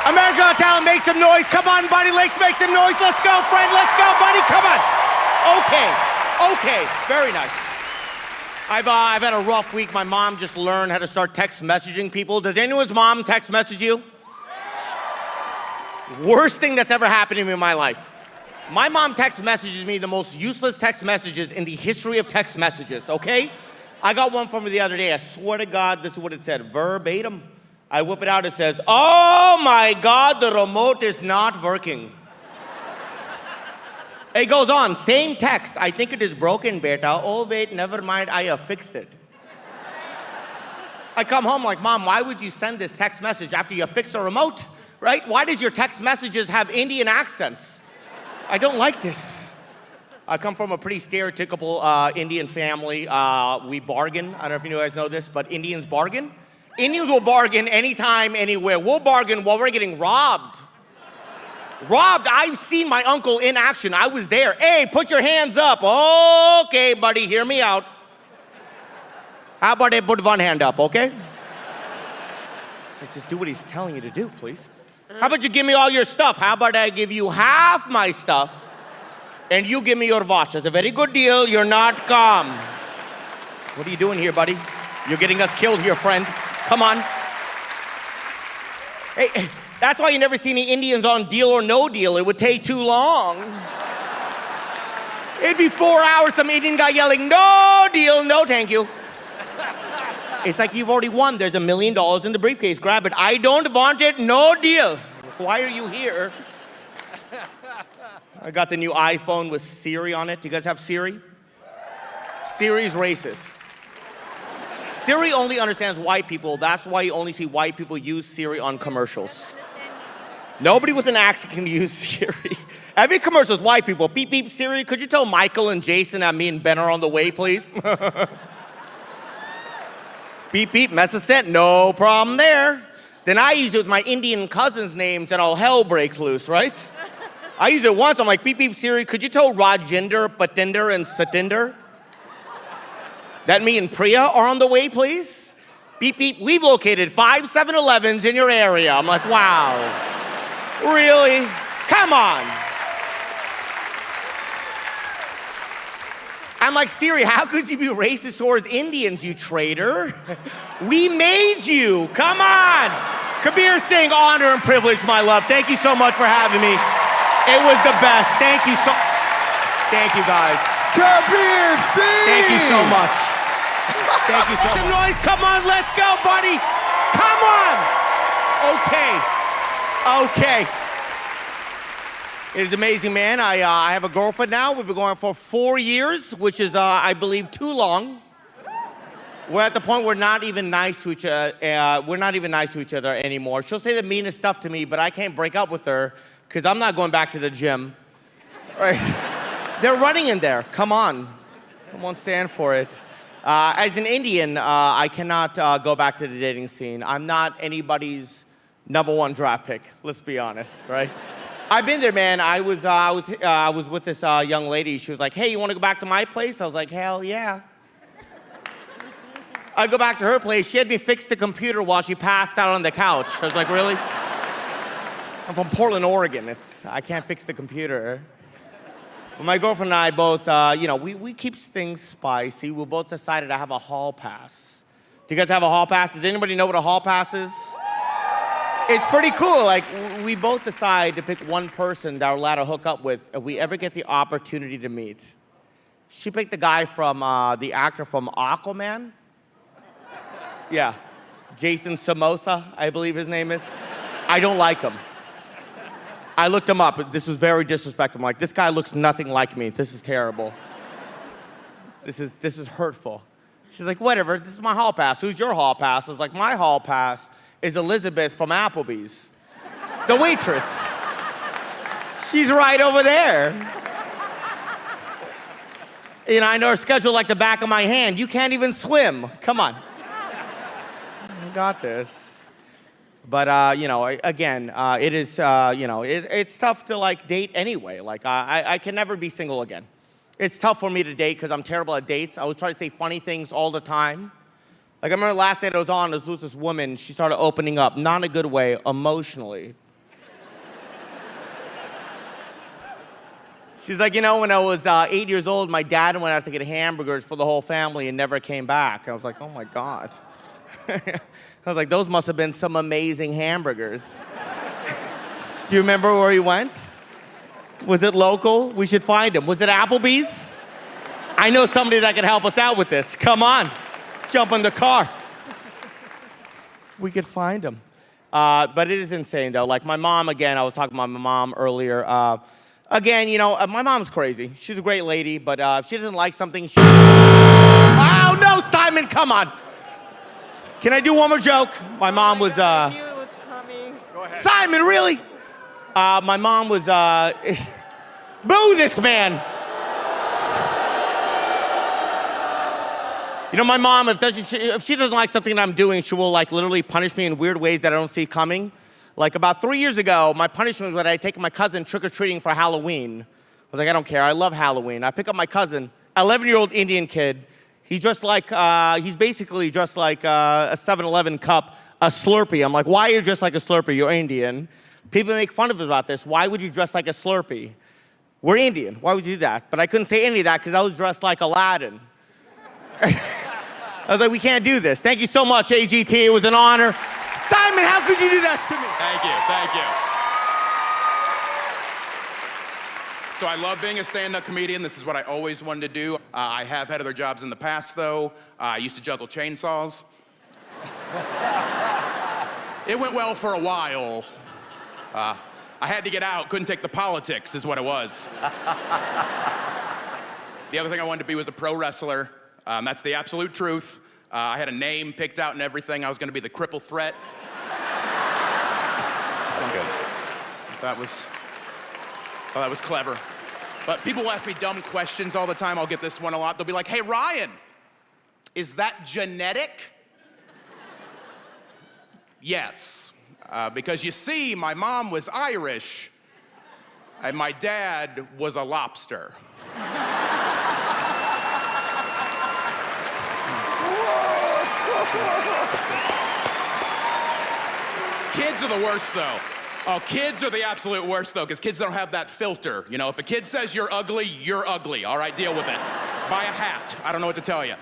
America Got Talent, make some noise. Come on, buddy, let's make some noise. Let's go, friend, let's go, buddy, come on. Okay, very nice. I've had a rough week. My mom just learned how to start text messaging people. Does anyone's mom text message you? Worst thing that's ever happened to me in my life. My mom text messages me the most useless text messages in the history of text messages, okay? I got one from her the other day. I swear to God, this is what it said, verbatim. I whip it out, it says, "Oh my God, the remote is not working." It goes on, same text. "I think it is broken, beta. Oh wait, never mind, I have fixed it." I come home like, "Mom, why would you send this text message after you fixed the remote, right? Why does your text messages have Indian accents? I don't like this." I come from a pretty stereotypical Indian family. We bargain. I don't know if you guys know this, but Indians bargain. Indians will bargain anytime, anywhere. We'll bargain while we're getting robbed. Robbed, I've seen my uncle in action. I was there. "Hey, put your hands up." "Okay, buddy, hear me out. How about I put one hand up, okay?" It's like, just do what he's telling you to do, please. "How about you give me all your stuff? How about I give you half my stuff and you give me your watch? That's a very good deal. You're not calm." What are you doing here, buddy? You're getting us killed here, friend. Come on. Hey, that's why you never see any Indians on Deal or No Deal. It would take too long. It'd be 4 hours, some Indian guy yelling, "No deal, no thank you." It's like, you've already won. There's $1 million in the briefcase. Grab it. "I don't want it, no deal." Why are you here? I got the new iPhone with Siri on it. Do you guys have Siri? Siri's racist. Siri only understands white people. That's why you only see white people use Siri on commercials. Nobody with an accent can use Siri. Every commercial is white people. "Beep, beep, Siri, could you tell Michael and Jason that me and Ben are on the way, please?" "Beep, beep, message sent, no problem there." Then I use it with my Indian cousins' names and all hell breaks loose, right? I use it once, I'm like, "Beep, beep, Siri, could you tell Rajinder, Patinder, and Satinder that me and Priya are on the way, please?" "Beep, beep, we've located 5 7-Elevens in your area." I'm like, wow. Really? Come on. I'm like, "Siri, how could you be racist towards Indians, you traitor? We made you. Come on." Kabir Singh, honor and privilege, my love. Thank you so much for having me. It was the best. Thank you, guys. Kabir Singh! Thank you so much. Thank you so much. Some noise. Come on, let's go, buddy. Come on. Okay. It is amazing, man. I have a girlfriend now. We've been going for 4 years, which is, I believe, too long. We're at the point we're not even nice to each other. We're not even nice to each other anymore. She'll say the meanest stuff to me, but I can't break up with her because I'm not going back to the gym. Right? They're running in there. Come on, stand for it. As an Indian, I cannot go back to the dating scene. I'm not anybody's #1 draft pick. Let's be honest, right? I've been there, man. I was with this young lady. She was like, "Hey, you want to go back to my place?" I was like, "Hell yeah." I go back to her place. She had me fix the computer while she passed out on the couch. I was like, really? I'm from Portland, Oregon. I can't fix the computer. But my girlfriend and I both, we keep things spicy. We both decided to have a hall pass. Do you guys have a hall pass? Does anybody know what a hall pass is? It's pretty cool. Like, we both decide to pick one person that we're allowed to hook up with if we ever get the opportunity to meet. She picked the guy from, the actor from Aquaman. Yeah, Jason Samosa, I believe his name is. I don't like him. I looked him up. This was very disrespectful. I'm like, this guy looks nothing like me. This is terrible. This is hurtful. She's like, "Whatever, this is my hall pass. Who's your hall pass?" I was like, "My hall pass is Elizabeth from Applebee's. The waitress. She's right over there. I know her schedule like the back of my hand. You can't even swim. Come on. I got this." But, again, it is, it's tough to, date anyway. I can never be single again. It's tough for me to date because I'm terrible at dates. I always try to say funny things all the time. I remember the last date I was on, it was with this woman. She started opening up, not in a good way, emotionally. She's like, you know, when I was 8 years old, my dad went out to get hamburgers for the whole family and never came back. I was like, oh my God. I was like, those must have been some amazing hamburgers. Do you remember where he went? Was it local? We should find him. Was it Applebee's? I know somebody that can help us out with this. Come on, jump in the car. We could find him. But it is insane though. Like my mom, again, I was talking about my mom earlier. Again, you know, my mom's crazy. She's a great lady, but if she doesn't like something, she... Oh no, Simon, come on. Can I do one more joke? My mom was... I knew it was coming. Go ahead. Simon, really? My mom was... Boo this man. You know, my mom, if she doesn't like something that I'm doing, she will like literally punish me in weird ways that I don't see coming. Like about 3 years ago, my punishment was that I take my cousin trick-or-treating for Halloween. I was like, I don't care, I love Halloween. I pick up my cousin, 11-year-old Indian kid. He's just like, he's basically just like a 7-Eleven cup, a Slurpee. I'm like, why are you dressed like a Slurpee? You're Indian. People make fun of us about this. Why would you dress like a Slurpee? We're Indian, why would you do that? But I couldn't say any of that because I was dressed like Aladdin. I was like, we can't do this. Thank you so much, AGT. It was an honor. Simon, how could you do that to me? Thank you, thank you. So I love being a stand-up comedian. This is what I always wanted to do. I have had other jobs in the past, though. I used to juggle chainsaws. It went well for a while. I had to get out, couldn't take the politics, is what it was. The other thing I wanted to be was a pro wrestler. That's the absolute truth. I had a name picked out and everything. I was gonna be the Cripple Threat. Good. That was clever. But people will ask me dumb questions all the time. I'll get this one a lot. They'll be like, hey, Ryan, is that genetic? Yes. Because you see, my mom was Irish, and my dad was a lobster. Kids are the worst, though. Oh, kids are the absolute worst, though, because kids don't have that filter. You know, if a kid says you're ugly, all right? Deal with it. Buy a hat. I don't know what to tell you.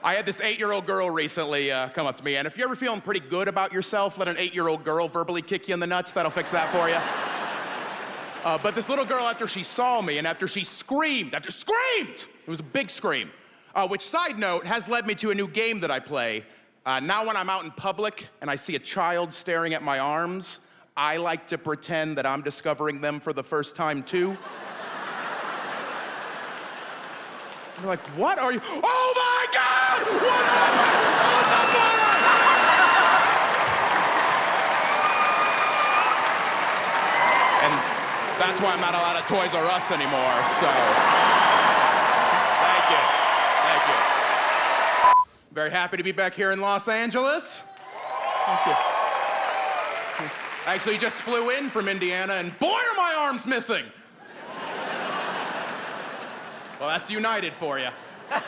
I had this 8-year-old girl recently come up to me, and if you're ever feeling pretty good about yourself, let an 8-year-old girl verbally kick you in the nuts. That'll fix that for you. But this little girl, after she saw me, and after screamed, it was a big scream, which, side note, has led me to a new game that I play. Now when I'm out in public and I see a child staring at my arms, I like to pretend that I'm discovering them for the first time, too. They're like, what are you? Oh my God! What happened? Call somebody! And that's why I'm not allowed at Toys R Us anymore, so. Thank you. Thank you. Very happy to be back here in Los Angeles. Thank you. I actually just flew in from Indiana, and boy, are my arms missing. Well, that's United for you. Oh, man.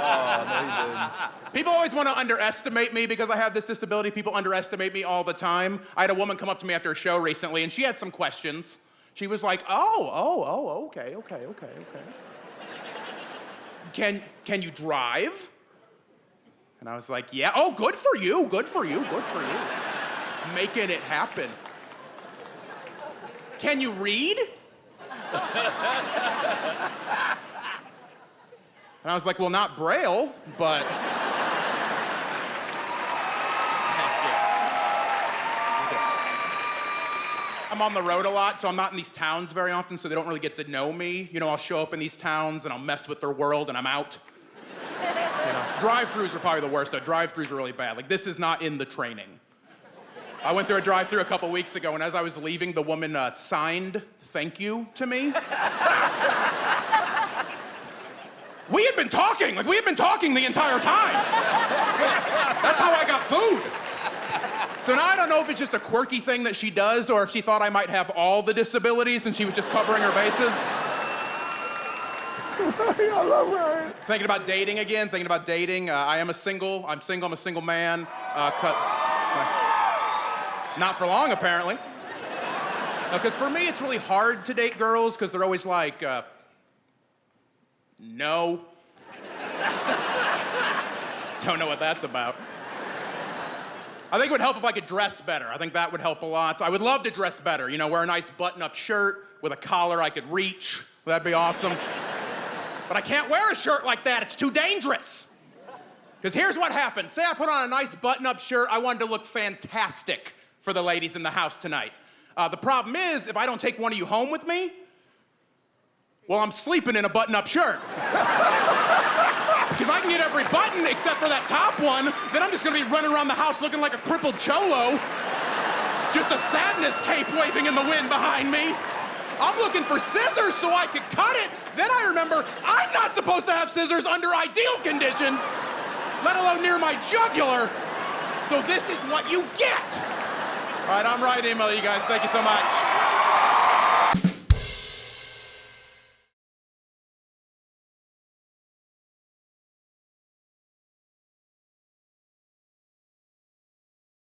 Oh, no, you didn't. People always want to underestimate me because I have this disability. People underestimate me all the time. I had a woman come up to me after a show recently, and she had some questions. She was like, okay. Can you drive? And I was like, yeah. Oh, good for you. Making it happen. Can you read? And I was like, well, not Braille, but... I'm on the road a lot, so I'm not in these towns very often, so they don't really get to know me. You know, I'll show up in these towns, and I'll mess with their world, and I'm out. You know, drive-thrus are probably the worst, though. Drive-thrus are really bad. Like, this is not in the training. I went through a drive-thru a couple weeks ago, and as I was leaving, the woman signed thank you to me. We had been talking the entire time. That's how I got food. So now I don't know if it's just a quirky thing that she does, or if she thought I might have all the disabilities and she was just covering her bases. I love Ryan. Thinking about dating again, I'm single, I'm a single man. Not for long, apparently. Because for me, it's really hard to date girls because they're always like, no. Don't know what that's about. I think it would help if I could dress better. I think that would help a lot. I would love to dress better. You know, wear a nice button-up shirt with a collar I could reach. That'd be awesome. But I can't wear a shirt like that. It's too dangerous. Because here's what happens. Say I put on a nice button-up shirt. I wanted to look fantastic for the ladies in the house tonight. The problem is, if I don't take one of you home with me, well, I'm sleeping in a button-up shirt. Because I can get every button except for that top one, then I'm just gonna be running around the house looking like a crippled cholo. Just a sadness cape waving in the wind behind me. I'm looking for scissors so I can cut it. Then I remember I'm not supposed to have scissors under ideal conditions, let alone near my jugular. So this is what you get. All right, I'm right, Niemiller, you guys. Thank you so much.